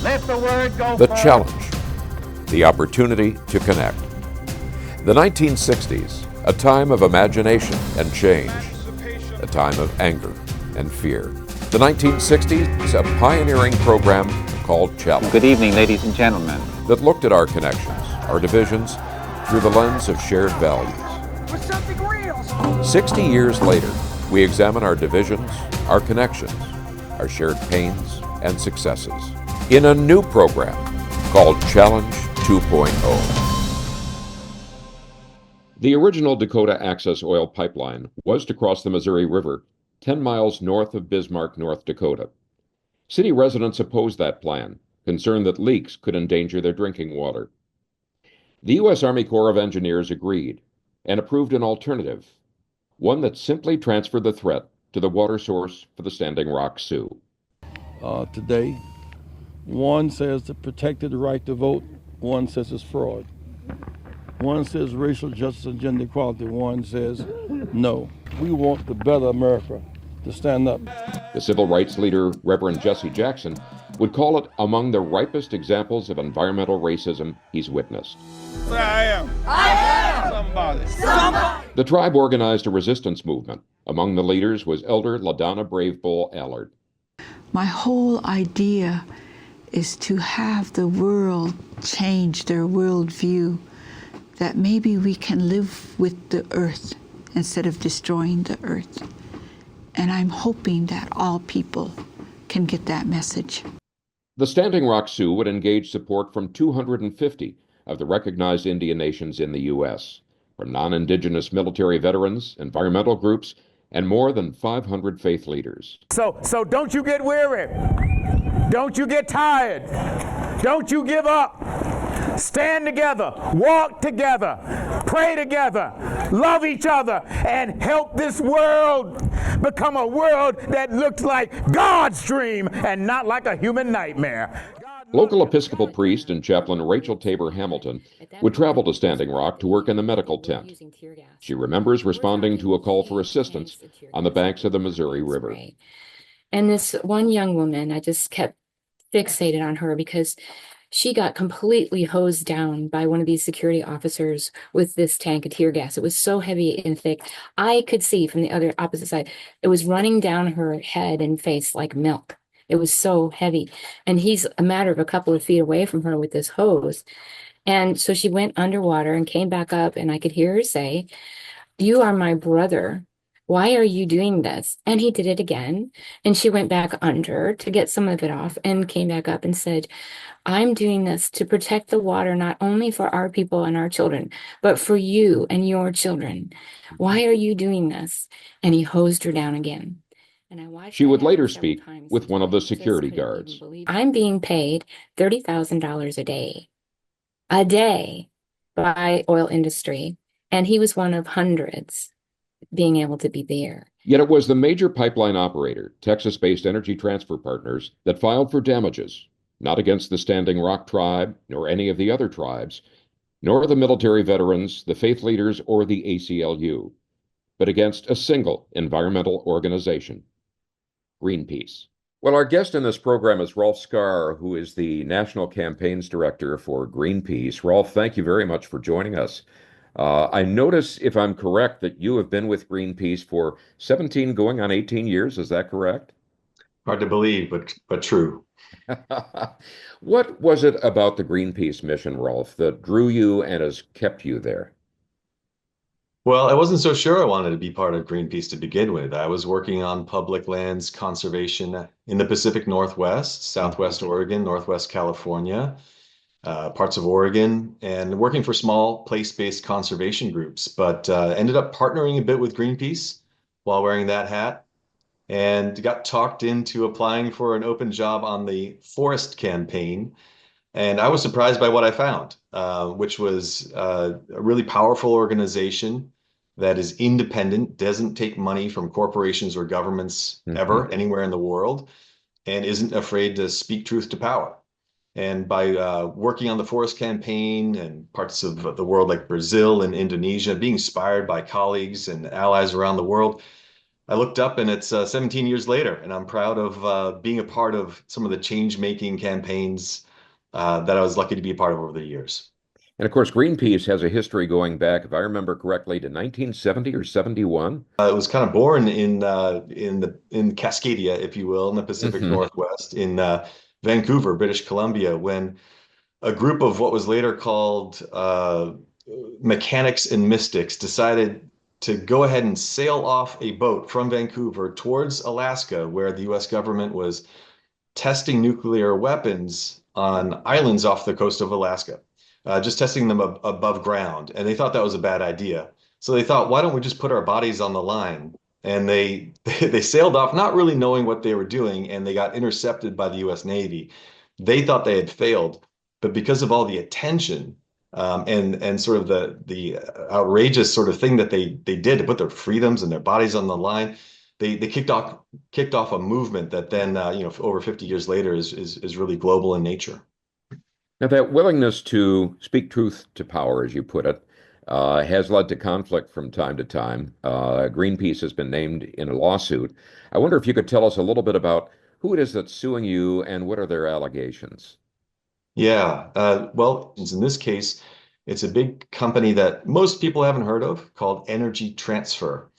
Let the word go The forth. challenge, the opportunity to connect. The 1960s, a time of imagination and change, a time of anger and fear. The 1960s, a pioneering program called Challenge. Good evening, ladies and gentlemen. That looked at our connections, our divisions, through the lens of shared values. For something real. 60 years later, we examine our divisions, our connections, our shared pains and successes in a new program called Challenge 2.0. The original Dakota Access Oil Pipeline was to cross the Missouri River 10 miles north of Bismarck, North Dakota. City residents opposed that plan, concerned that leaks could endanger their drinking water. The U.S. Army Corps of Engineers agreed and approved an alternative, one that simply transferred the threat to the water source for the Standing Rock Sioux. Today, one says to protected the right to vote, one says it's fraud. One says racial justice and gender equality, one says no. We want the better America to stand up. The civil rights leader, Reverend Jesse Jackson, would call it among the ripest examples of environmental racism he's witnessed. I am somebody. The tribe organized a resistance movement. Among the leaders was Elder LaDonna Brave Bull Allard. My whole idea is to have the world change their worldview, that maybe we can live with the earth instead of destroying the earth. And I'm hoping that all people can get that message. The Standing Rock Sioux would engage support from 250 of the recognized Indian nations in the U.S., from non-Indigenous military veterans, environmental groups, and more than 500 faith leaders. So don't you get weary. Don't you get tired. Don't you give up. Stand together, walk together, pray together, love each other, and help this world become a world that looks like God's dream and not like a human nightmare. Local Episcopal priest and chaplain Rachel Tabor Hamilton would travel to Standing Rock to work in the medical tent. She remembers responding to a call for assistance on the banks of the Missouri River. And this one young woman, I just kept fixated on her because she got completely hosed down by one of these security officers with this tank of tear gas. It was so heavy and thick. I could see from the other opposite side, it was running down her head and face like milk. It was so heavy. And he's a matter of a couple of feet away from her with this hose. And so she went underwater and came back up, and I could hear her say, "You are my brother. Why are you doing this?" And he did it again. And she went back under to get some of it off and came back up and said, "I'm doing this to protect the water, not only for our people and our children, but for you and your children. Why are you doing this?" And he hosed her down again. And I watched. She would later speak with one of the security guards. I'm being paid $30,000 a day by oil industry. And he was one of hundreds being able to be there. Yet it was the major pipeline operator, Texas-based Energy Transfer Partners, that filed for damages, not against the Standing Rock tribe, nor any of the other tribes, nor the military veterans, the faith leaders, or the ACLU, but against a single environmental organization, Greenpeace. Well, our guest in this program is Rolf Scar, who is the National Campaigns Director for Greenpeace. Rolf, thank you very much for joining us. I notice, if I'm correct, that you have been with Greenpeace for 17 going on 18 years. Is that correct? Hard to believe, but true. What was it about the Greenpeace mission, Rolf, that drew you and has kept you there? Well, I wasn't so sure I wanted to be part of Greenpeace to begin with. I was working on public lands conservation in the Pacific Northwest, Southwest Oregon, Northwest California, parts of Oregon, and working for small place-based conservation groups, but ended up partnering a bit with Greenpeace while wearing that hat, and got talked into applying for an open job on the forest campaign. And I was surprised by what I found, which was a really powerful organization that is independent, doesn't take money from corporations or governments ever, anywhere in the world, and isn't afraid to speak truth to power. And by working on the forest campaign and parts of the world like Brazil and Indonesia, being inspired by colleagues and allies around the world, I looked up and it's 17 years later, and I'm proud of being a part of some of the change-making campaigns that I was lucky to be a part of over the years. And of course, Greenpeace has a history going back, if I remember correctly, to 1970 or 71. It was kind of born in Cascadia, if you will, in the Pacific Hmm. Northwest, in Vancouver, British Columbia, when a group of what was later called mechanics and mystics decided to go ahead and sail off a boat from Vancouver towards Alaska, where the US government was testing nuclear weapons on islands off the coast of Alaska, just testing them above ground. And they thought that was a bad idea. So they thought, why don't we just put our bodies on the line? And they they sailed off, not really knowing what they were doing, and they got intercepted by the U.S. Navy. They thought they had failed, but because of all the attention and sort of the outrageous sort of thing that they did to put their freedoms and their bodies on the line, they kicked off a movement that then over 50 years later is really global in nature. Now, that willingness to speak truth to power, as you put it, has led to conflict from time to time. Greenpeace has been named in a lawsuit. I wonder if you could tell us a little bit about who it is that's suing you and what are their allegations? Yeah, well, in this case, it's a big company that most people haven't heard of called Energy Transfer.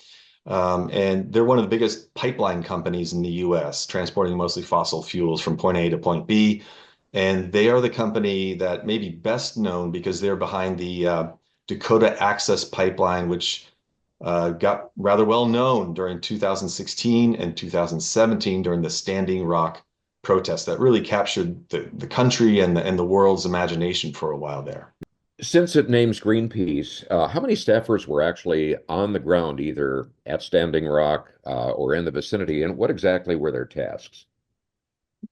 And they're one of the biggest pipeline companies in the US, transporting mostly fossil fuels from point A to point B. And they are the company that may be best known because they're behind the Dakota Access Pipeline, which got rather well known during 2016 and 2017 during the Standing Rock protests that really captured the country and the world's imagination for a while there. Since it names Greenpeace, how many staffers were actually on the ground, either at Standing Rock or in the vicinity, and what exactly were their tasks?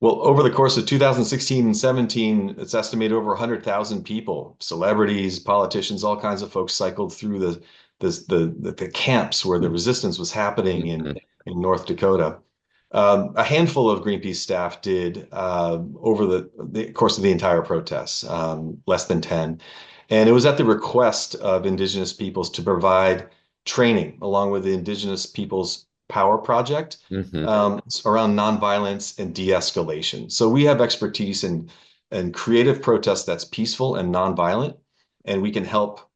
Well, over the course of 2016 and 17, it's estimated over 100,000 people, celebrities, politicians, all kinds of folks cycled through the camps where the resistance was happening in North Dakota. A handful of Greenpeace staff did over the course of the entire protests, less than 10. And it was at the request of Indigenous peoples to provide training along with the Indigenous Peoples Power Project Hmm. around nonviolence and de-escalation. So we have expertise in creative protest that's peaceful and nonviolent, and we can help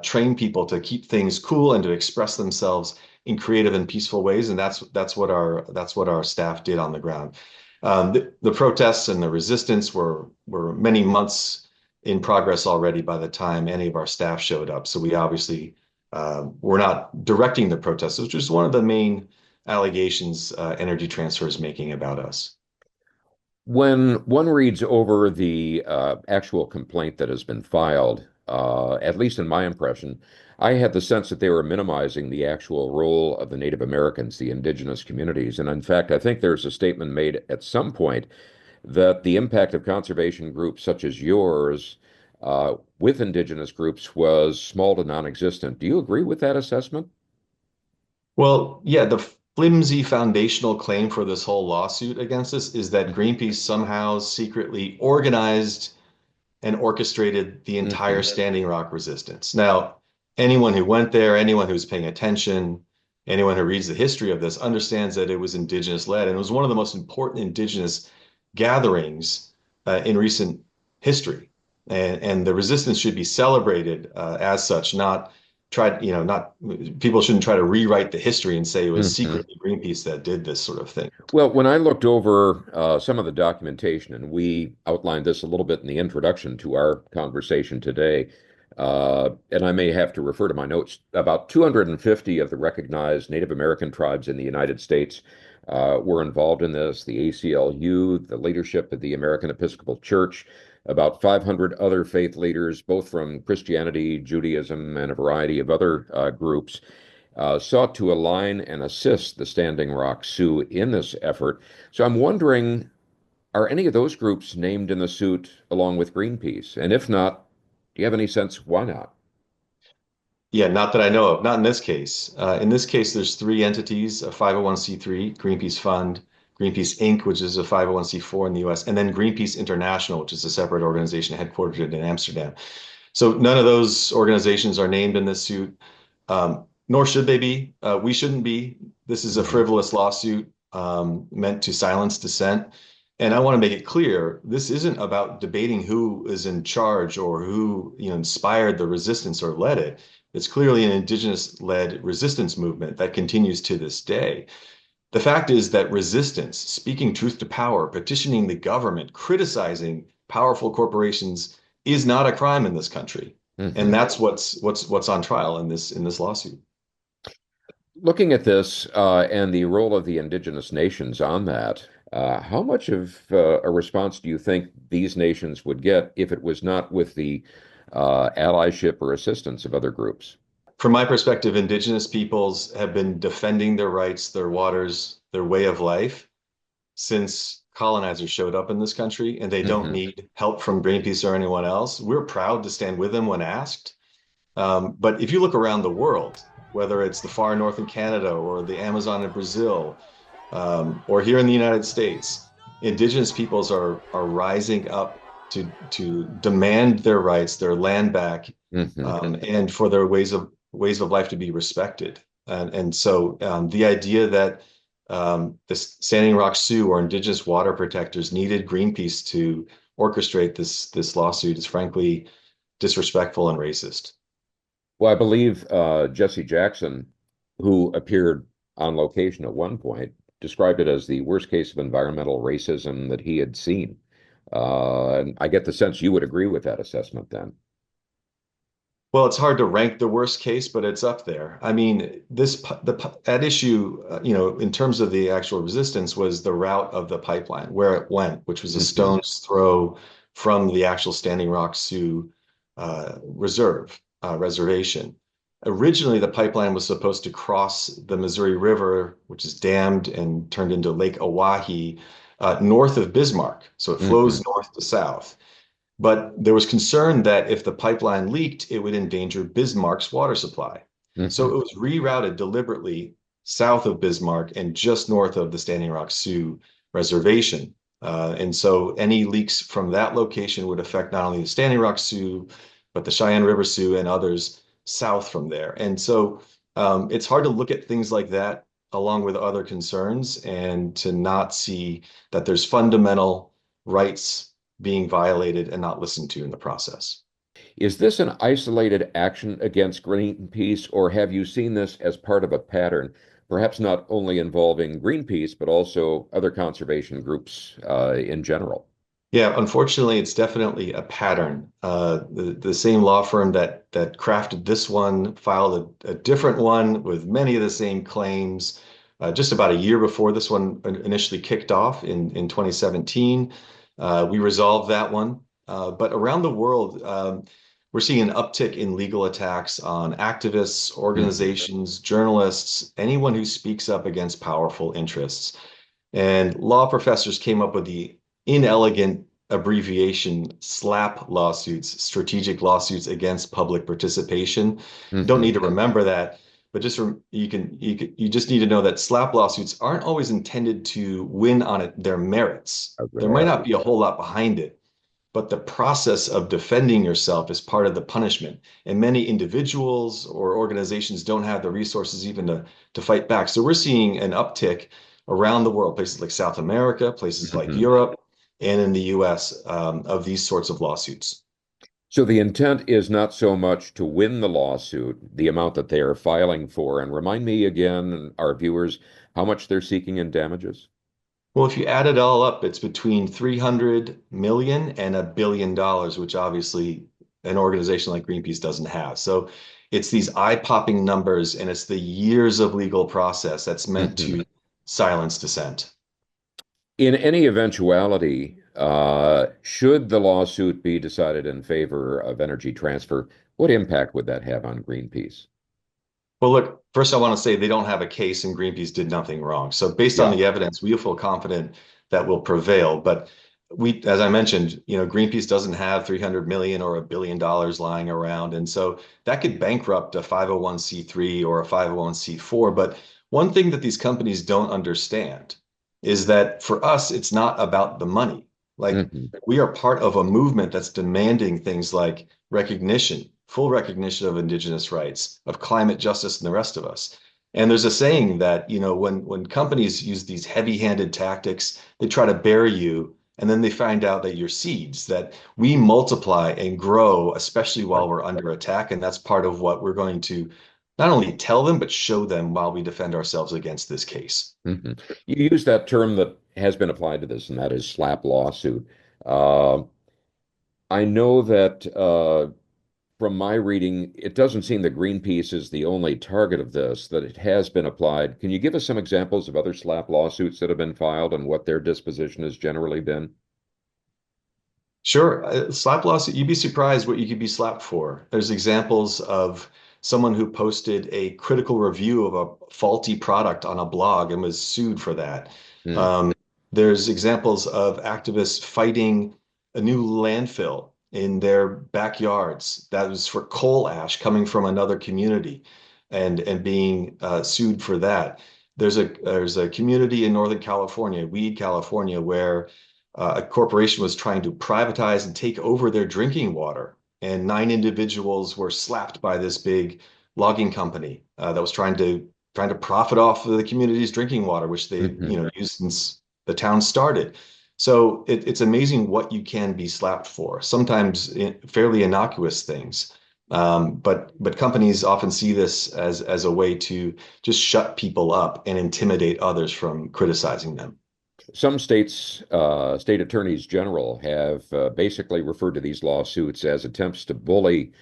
train people to keep things cool and to express themselves in creative and peaceful ways. And that's what our staff did on the ground. The protests and the resistance were many months in progress already by the time any of our staff showed up. So we obviously were not directing the protests, which is one of the main allegations Energy Transfer is making about us. When one reads over the actual complaint that has been filed, at least in my impression, I had the sense that they were minimizing the actual role of the Native Americans, the indigenous communities. And in fact, I think there's a statement made at some point that the impact of conservation groups such as yours with indigenous groups was small to non-existent. Do you agree with that assessment? Well, yeah, the flimsy foundational claim for this whole lawsuit against us is that Greenpeace somehow secretly organized and orchestrated the entire Hmm. Standing Rock resistance. Now, anyone who went there, anyone who's paying attention, anyone who reads the history of this understands that it was indigenous led, and it was one of the most important indigenous gatherings in recent history. And the resistance should be celebrated as such, not tried, not people shouldn't try to rewrite the history and say it was Hmm. secretly Greenpeace that did this sort of thing. Well, when I looked over some of the documentation, and we outlined this a little bit in the introduction to our conversation today, and I may have to refer to my notes, about 250 of the recognized Native American tribes in the United States were involved in this, the ACLU, the leadership of the American Episcopal Church, about 500 other faith leaders, both from Christianity, Judaism, and a variety of other groups sought to align and assist the Standing Rock Sioux in this effort. So I'm wondering, are any of those groups named in the suit along with Greenpeace? And if not, do you have any sense why not? Yeah, not that I know of, not in this case. In this case, there's three entities, a 501c3, Greenpeace Fund, Greenpeace Inc., which is a 501c4 in the US, and then Greenpeace International, which is a separate organization headquartered in Amsterdam. So none of those organizations are named in this suit. Nor should they be. We shouldn't be. This is a Mhm. frivolous lawsuit meant to silence dissent. And I want to make it clear, this isn't about debating who is in charge or who, inspired the resistance or led it. It's clearly an indigenous-led resistance movement that continues to this day. The fact is that resistance, speaking truth to power, petitioning the government, criticizing powerful corporations is not a crime in this country. And Mhm. that's what's on trial in this lawsuit. Looking at this and the role of the indigenous nations on that, how much of a response do you think these nations would get if it was not with the allyship or assistance of other groups? From my perspective, indigenous peoples have been defending their rights, their waters, their way of life since colonizers showed up in this country, and they don't Hmm. need help from Greenpeace or anyone else. We're proud to stand with them when asked. But if you look around the world, whether it's the far north in Canada or the Amazon in Brazil, or here in the United States, indigenous peoples are rising up to demand their rights, their land back, Hmm. and for their ways of life to be respected. And so the idea that the Standing Rock Sioux or indigenous water protectors needed Greenpeace to orchestrate this lawsuit is frankly disrespectful and racist. Well, I believe Jesse Jackson, who appeared on location at one point, described it as the worst case of environmental racism that he had seen. And I get the sense you would agree with that assessment then. Well, it's hard to rank the worst case, but it's up there. I mean, that issue, in terms of the actual resistance, was the route of the pipeline, where it went, which was a Hmm. stone's throw from the actual Standing Rock Sioux reservation. Originally, the pipeline was supposed to cross the Missouri River, which is dammed and turned into Lake Oahe, north of Bismarck. So it Hmm. flows north to south. But there was concern that if the pipeline leaked, it would endanger Bismarck's water supply. So Hmm. it was rerouted deliberately south of Bismarck and just north of the Standing Rock Sioux reservation. And so any leaks from that location would affect not only the Standing Rock Sioux, but the Cheyenne River Sioux and others south from there. And so it's hard to look at things like that along with other concerns and to not see that there's fundamental rights being violated and not listened to in the process. Is this an isolated action against Greenpeace, or have you seen this as part of a pattern, perhaps not only involving Greenpeace, but also other conservation groups in general? Yeah, unfortunately, it's definitely a pattern. The same law firm that crafted this one filed a different one with many of the same claims just about a year before this one initially kicked off in 2017. We resolved that one. But around the world, we're seeing an uptick in legal attacks on activists, Hmm. organizations, journalists, anyone who speaks up against powerful interests. And law professors came up with the inelegant abbreviation SLAPP lawsuits, strategic lawsuits against public participation. You don't Hmm. need to remember that, but you just need to know that SLAPP lawsuits aren't always intended to win on their merits. There might not be a whole lot behind it, but the process of defending yourself is part of the punishment. And many individuals or organizations don't have the resources even to fight back. So we're seeing an uptick around the world, places like South America, places like Hmm. Europe, and in the US of these sorts of lawsuits. So the intent is not so much to win the lawsuit, the amount that they are filing for, and remind me again, our viewers, how much they're seeking in damages. Well, if you add it all up, it's between 300 million and $1 billion, which obviously an organization like Greenpeace doesn't have. So it's these eye-popping numbers, and it's the years of legal process that's meant Hmm. to silence dissent. In any eventuality, should the lawsuit be decided in favor of Energy Transfer, what impact would that have on Greenpeace? Well, look, first I want to say they don't have a case and Greenpeace did nothing wrong. So based on Yeah. the evidence, we feel confident that will prevail. But as I mentioned, Greenpeace doesn't have 300 million or $1 billion lying around. And so that could bankrupt a 501c3 or a 501c4. But one thing that these companies don't understand is that for us, it's not about the money. Like Hmm. we are part of a movement that's demanding things like recognition, full recognition of indigenous rights, of climate justice, and the rest of us. And there's a saying that, when companies use these heavy-handed tactics, they try to bury you, and then they find out that you're seeds, that we multiply and grow, especially while we're under attack. And that's part of what we're going to not only tell them, but show them while we defend ourselves against this case. Hmm. You use that term that has been applied to this, and that is SLAPP lawsuit. Uh, I know that from my reading, it doesn't seem that Greenpeace is the only target of this, that it has been applied. Can you give us some examples of other SLAPP lawsuits that have been filed and what their disposition has generally been? Sure. Slap lawsuit, you'd be surprised what you could be slapped for. There's examples of someone who posted a critical review of a faulty product on a blog and was sued for that. Hmm. Um, there's examples of activists fighting a new landfill in their backyards that was for coal ash coming from another community and being sued for that. There's a community in Northern California, Weed, California, where a corporation was trying to privatize and take over their drinking water, and 9 individuals were slapped by this big logging company that was trying to profit off of the community's drinking water, which they Hmm. used since the town started. So it's amazing what you can be slapped for. Sometimes fairly innocuous things, but companies often see this as a way to just shut people up and intimidate others from criticizing them. Some states, state attorneys general, have basically referred to these lawsuits as attempts to bully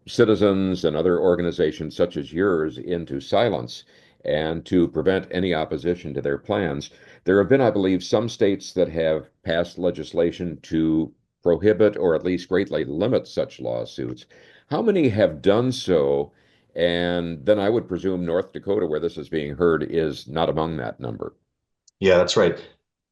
citizens and other organizations such as yours into silence and to prevent any opposition to their plans. There have been, I believe, some states that have passed legislation to prohibit or at least greatly limit such lawsuits. How many have done so? And then I would presume North Dakota, where this is being heard, is not among that number. Yeah, that's right.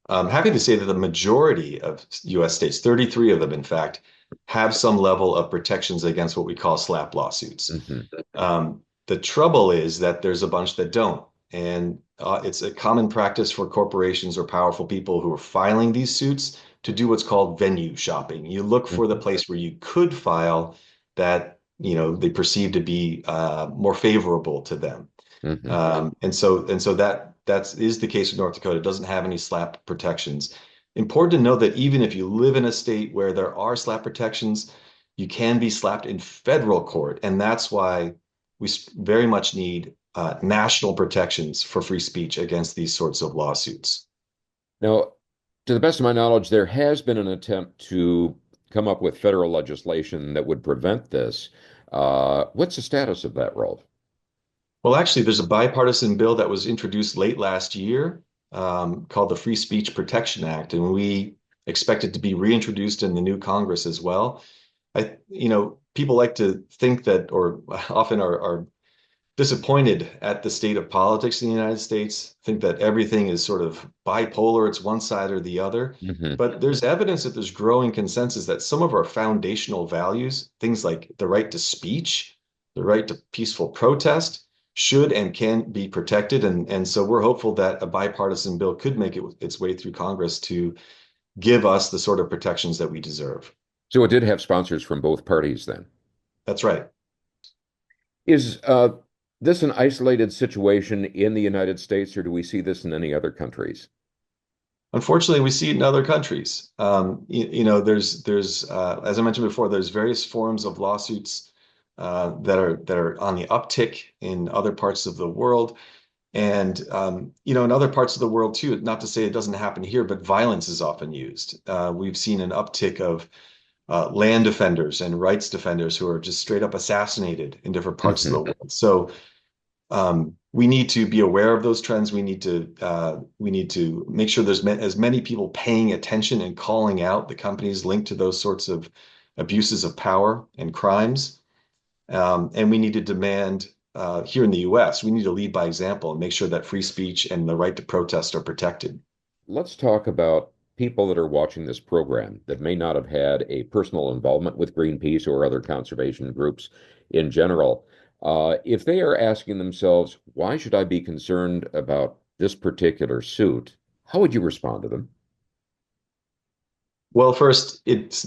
I'm happy to say that the majority of US states, 33 of them, in fact, have some level of protections against what we call SLAPP lawsuits. Hmm. The trouble is that there's a bunch that don't. And it's a common practice for corporations or powerful people who are filing these suits to do what's called venue shopping. You look for the place where you could file that, they perceive to be more favorable to them. Hmm. And so that is the case with North Dakota. It doesn't have any SLAPP protections. Important to know that even if you live in a state where there are SLAPP protections, you can be slapped in federal court, and that's why we very much need national protections for free speech against these sorts of lawsuits. Now, to the best of my knowledge, there has been an attempt to come up with federal legislation that would prevent this. What's the status of that, Rolf? Well, actually, there's a bipartisan bill that was introduced late last year called the Free Speech Protection Act, and we expect it to be reintroduced in the new Congress as well. People like to think that, or often are disappointed at the state of politics in the United States, think that everything is sort of bipolar, it's one side or the other. Hmm. But there's evidence that there's growing consensus that some of our foundational values, things like the right to speech, the right to peaceful protest, should and can be protected. And so we're hopeful that a bipartisan bill could make its way through Congress to give us the sort of protections that we deserve. So it did have sponsors from both parties then. That's right. Is this an isolated situation in the United States, or do we see this in any other countries? Unfortunately, we see it in other countries. There's as I mentioned before, there's various forms of lawsuits that are on the uptick in other parts of the world, and in other parts of the world too. Not to say it doesn't happen here, but violence is often used. We've seen an uptick of land defenders and rights defenders who are just straight up assassinated in different parts of the Hmm. world. So we need to be aware of those trends. We need to make sure there's as many people paying attention and calling out the companies linked to those sorts of abuses of power and crimes. And we need to demand here in the U.S. We need to lead by example and make sure that free speech and the right to protest are protected. Let's talk about people that are watching this program that may not have had a personal involvement with Greenpeace or other conservation groups in general. If they are asking themselves, why should I be concerned about this particular suit? How would you respond to them? Well, first, it's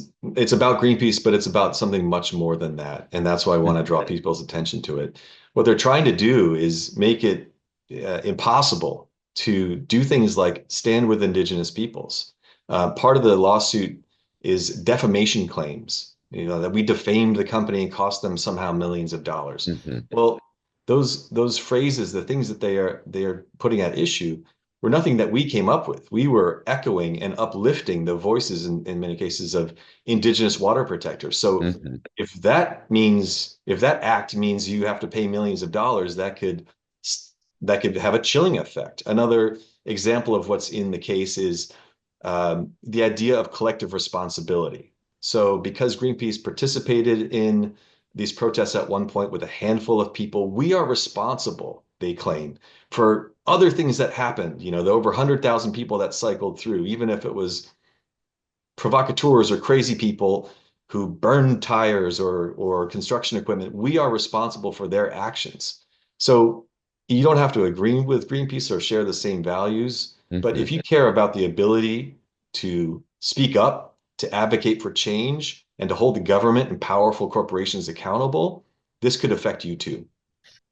about Greenpeace, but it's about something much more than that, and that's why I want to draw people's attention to it. What they're trying to do is make it impossible to do things like stand with indigenous peoples. Part of the lawsuit is defamation claims, that we defamed the company and cost them somehow millions of dollars. Well, those phrases, the things that they are putting at issue were nothing that we came up with. We were echoing and uplifting the voices in many cases of indigenous water protectors. So if that act means you have to pay millions of dollars, that could have a chilling effect. Another example of what's in the case is the idea of collective responsibility. So because Greenpeace participated in these protests at one point with a handful of people, we are responsible, they claim, for other things that happened. The over 100,000 people that cycled through, even if it was provocateurs or crazy people who burned tires or construction equipment, we are responsible for their actions. So you don't have to agree with Greenpeace or share the same values, but if you care about the ability to speak up, to advocate for change, and to hold the government and powerful corporations accountable, this could affect you too.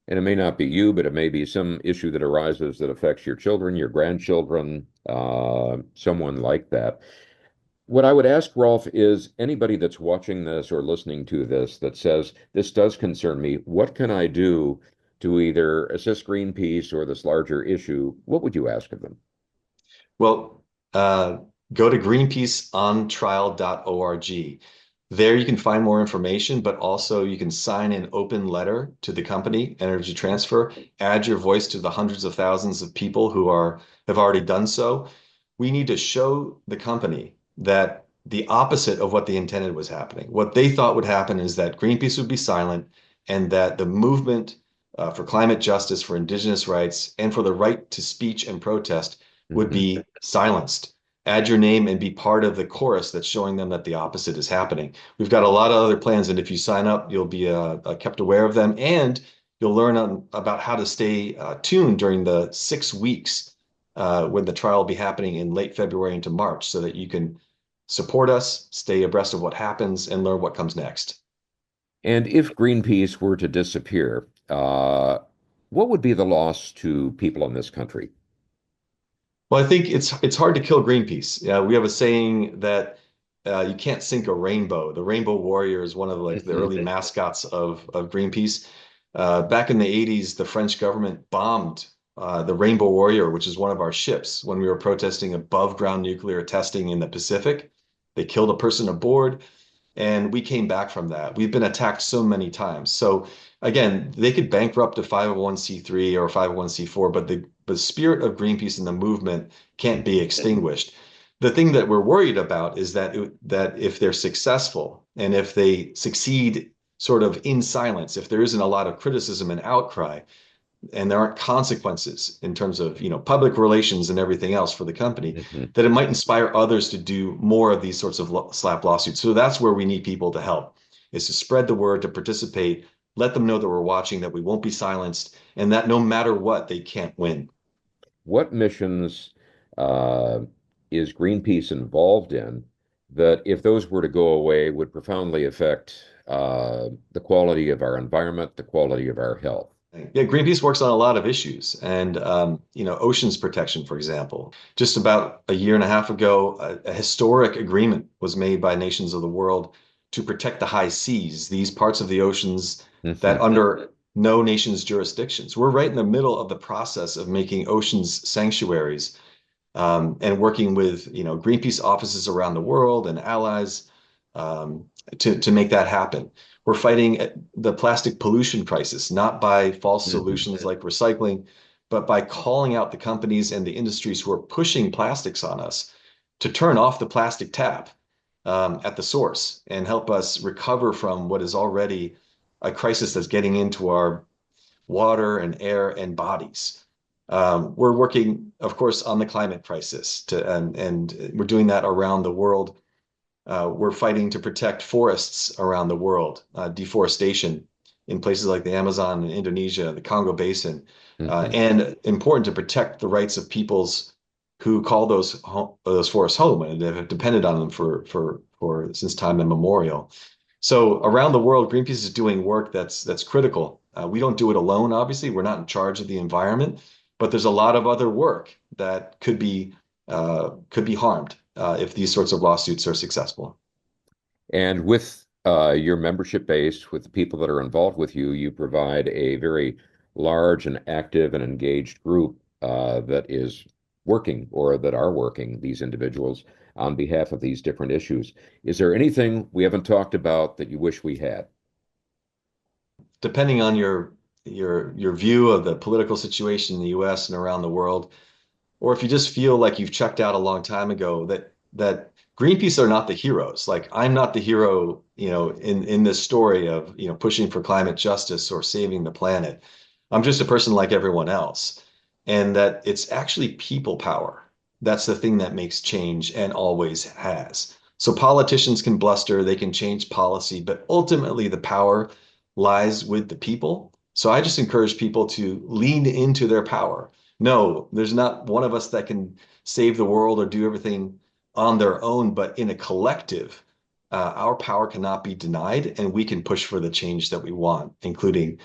And it may not be you, but it may be some issue that arises that affects your children, your grandchildren, someone like that. What I would ask, Rolf, is anybody that's watching this or listening to this that says, this does concern me, what can I do to either assist Greenpeace or this larger issue? What would you ask of them? Well, go to greenpeaceontrial.org. There you can find more information, but also you can sign an open letter to the company, Energy Transfer, add your voice to the hundreds of thousands of people who have already done so. We need to show the company that the opposite of what they intended was happening. What they thought would happen is that Greenpeace would be silent and that the movement for climate justice, for indigenous rights, and for the right to speech and protest would be silenced. Add your name and be part of the chorus that's showing them that the opposite is happening. We've got a lot of other plans, and if you sign up, you'll be kept aware of them, and you'll learn about how to stay tuned during the 6 weeks when the trial will be happening in late February into March, so that you can support us, stay abreast of what happens, and learn what comes next. And if Greenpeace were to disappear, what would be the loss to people in this country? Well, I think it's hard to kill Greenpeace. We have a saying that you can't sink a rainbow. The Rainbow Warrior is one of the early mascots of Greenpeace. Back in the 80s, the French government bombed the Rainbow Warrior, which is one of our ships, when we were protesting above ground nuclear testing in the Pacific. They killed a person aboard, and we came back from that. We've been attacked so many times. So again, they could bankrupt a 501c3 or 501c4, but the spirit of Greenpeace and the movement can't be extinguished. The thing that we're worried about is that if they're successful and if they succeed sort of in silence, if there isn't a lot of criticism and outcry, and there aren't consequences in terms of public relations and everything else for the company, that it might inspire others to do more of these sorts of SLAPP lawsuits. So that's where we need people to help, is to spread the word, to participate, let them know that we're watching, that we won't be silenced, and that no matter what, they can't win. What missions is Greenpeace involved in that, if those were to go away, would profoundly affect the quality of our environment, the quality of our health? Yeah, Greenpeace works on a lot of issues, and oceans protection, for example. Just about a year and a half ago, a historic agreement was made by nations of the world to protect the high seas, these parts of the oceans that under no nation's jurisdictions. We're right in the middle of the process of making oceans sanctuaries, and working with Greenpeace offices around the world and allies to make that happen. We're fighting the plastic pollution crisis, not by false solutions like recycling, but by calling out the companies and the industries who are pushing plastics on us to turn off the plastic tap at the source and help us recover from what is already a crisis that's getting into our water and air and bodies. We're working, of course, on the climate crisis, and we're doing that around the world. We're fighting to protect forests around the world, deforestation in places like the Amazon and Indonesia, the Congo Basin, and important to protect the rights of peoples who call those forests home and have depended on them for since time immemorial. So around the world, Greenpeace is doing work that's critical. We don't do it alone, obviously. We're not in charge of the environment, but there's a lot of other work that could be harmed if these sorts of lawsuits are successful. And with your membership base, with the people that are involved with you, you provide a very large and active and engaged group that is working or that are working, these individuals, on behalf of these different issues. Is there anything we haven't talked about that you wish we had? Depending on your view of the political situation in the US and around the world, or if you just feel like you've checked out a long time ago, that Greenpeace are not the heroes. Like I'm not the hero, in this story of, pushing for climate justice or saving the planet. I'm just a person like everyone else. And that it's actually people power. That's the thing that makes change and always has. So politicians can bluster, they can change policy, but ultimately the power lies with the people. So I just encourage people to lean into their power. No, there's not one of us that can save the world or do everything on their own, but in a collective, our power cannot be denied, and we can push for the change that we want, including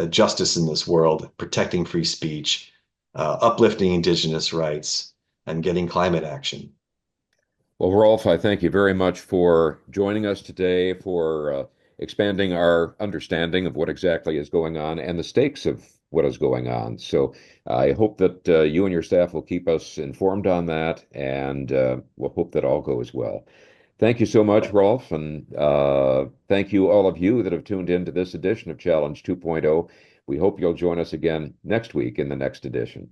justice in this world, protecting free speech, uplifting indigenous rights, and getting climate action. Well, Rolf, I thank you very much for joining us today, for expanding our understanding of what exactly is going on and the stakes of what is going on. So I hope that you and your staff will keep us informed on that, and we'll hope that all goes well. Thank you so much, Rolf, and thank you, all of you that have tuned in to this edition of Challenge 2.0. We hope you'll join us again next week in the next edition.